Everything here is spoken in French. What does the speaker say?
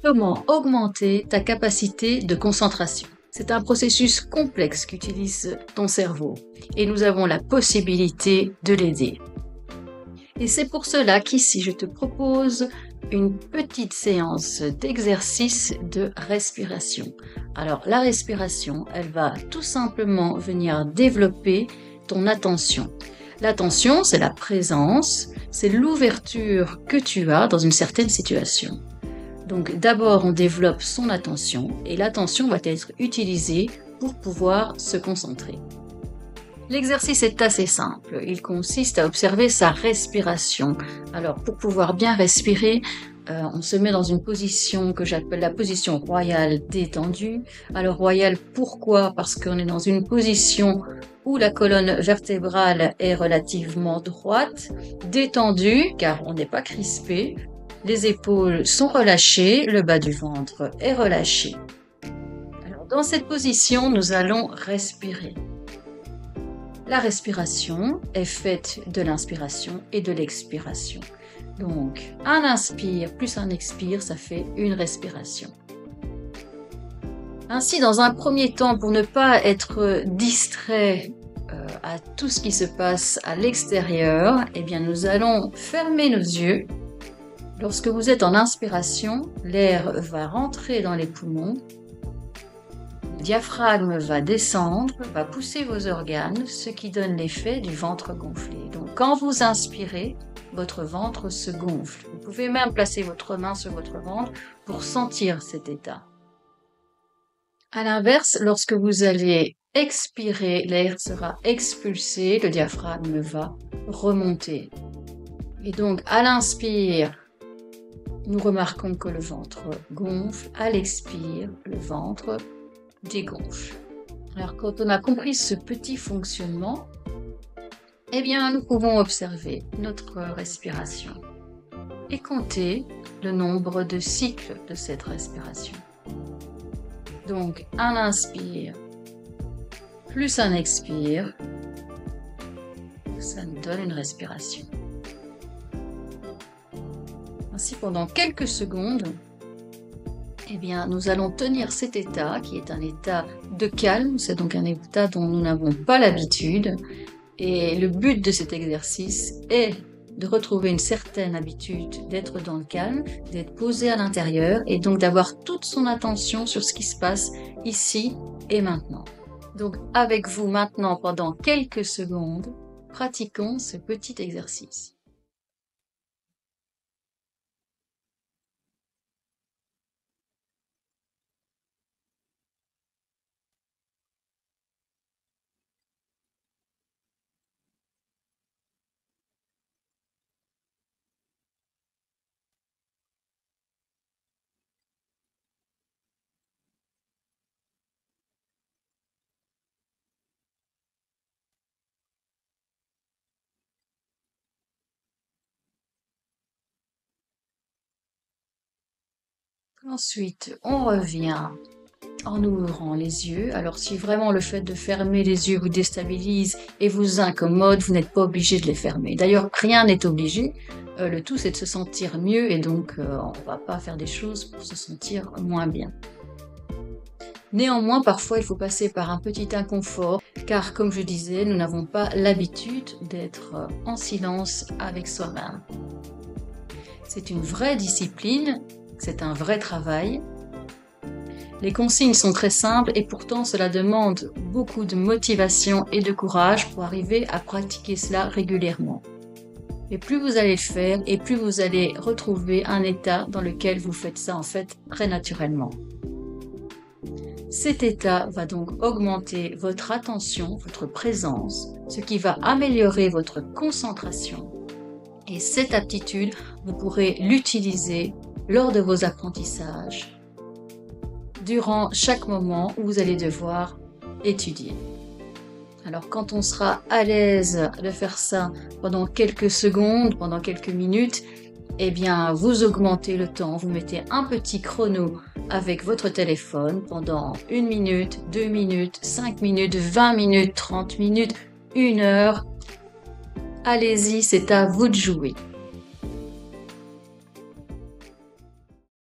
Comment augmenter ta capacité de concentration? C'est un processus complexe qu'utilise ton cerveau et nous avons la possibilité de l'aider. Et c'est pour cela qu'ici, je te propose une petite séance d'exercice de respiration. Alors, la respiration, elle va tout simplement venir développer ton attention. L'attention, c'est la présence, c'est l'ouverture que tu as dans une certaine situation. Donc d'abord, on développe son attention et l'attention va être utilisée pour pouvoir se concentrer. L'exercice est assez simple. Il consiste à observer sa respiration. Alors pour pouvoir bien respirer, on se met dans une position que j'appelle la position royale détendue. Alors royale, pourquoi? Parce qu'on est dans une position où la colonne vertébrale est relativement droite, détendue car on n'est pas crispé. Les épaules sont relâchées, le bas du ventre est relâché. Alors, dans cette position, nous allons respirer. La respiration est faite de l'inspiration et de l'expiration. Donc, un inspire plus un expire, ça fait une respiration. Ainsi, dans un premier temps, pour ne pas être distrait à tout ce qui se passe à l'extérieur, eh bien, nous allons fermer nos yeux. Lorsque vous êtes en inspiration, l'air va rentrer dans les poumons, le diaphragme va descendre, va pousser vos organes, ce qui donne l'effet du ventre gonflé. Donc quand vous inspirez, votre ventre se gonfle. Vous pouvez même placer votre main sur votre ventre pour sentir cet état. À l'inverse, lorsque vous allez expirer, l'air sera expulsé, le diaphragme va remonter. Et donc à l'inspire, nous remarquons que le ventre gonfle, à l'expire, le ventre dégonfle. Alors quand on a compris ce petit fonctionnement, eh bien nous pouvons observer notre respiration et compter le nombre de cycles de cette respiration. Donc un inspire plus un expire, ça nous donne une respiration. Ainsi, pendant quelques secondes, eh bien, nous allons tenir cet état qui est un état de calme. C'est donc un état dont nous n'avons pas l'habitude. Et le but de cet exercice est de retrouver une certaine habitude d'être dans le calme, d'être posé à l'intérieur et donc d'avoir toute son attention sur ce qui se passe ici et maintenant. Donc, avec vous maintenant, pendant quelques secondes, pratiquons ce petit exercice. Ensuite, on revient en ouvrant les yeux. Alors, si vraiment le fait de fermer les yeux vous déstabilise et vous incommode, vous n'êtes pas obligé de les fermer. D'ailleurs, rien n'est obligé. Le tout, c'est de se sentir mieux et donc on ne va pas faire des choses pour se sentir moins bien. Néanmoins, parfois, il faut passer par un petit inconfort, car comme je disais, nous n'avons pas l'habitude d'être en silence avec soi-même. C'est une vraie discipline, c'est un vrai travail. Les consignes sont très simples et pourtant cela demande beaucoup de motivation et de courage pour arriver à pratiquer cela régulièrement. Et plus vous allez le faire, et plus vous allez retrouver un état dans lequel vous faites ça en fait très naturellement. Cet état va donc augmenter votre attention, votre présence, ce qui va améliorer votre concentration. Et cette aptitude, vous pourrez l'utiliser lors de vos apprentissages, durant chaque moment où vous allez devoir étudier. Alors quand on sera à l'aise de faire ça pendant quelques secondes, pendant quelques minutes, eh bien vous augmentez le temps, vous mettez un petit chrono avec votre téléphone pendant 1 minute, 2 minutes, 5 minutes, 20 minutes, 30 minutes, 1 heure. Allez-y, c'est à vous de jouer.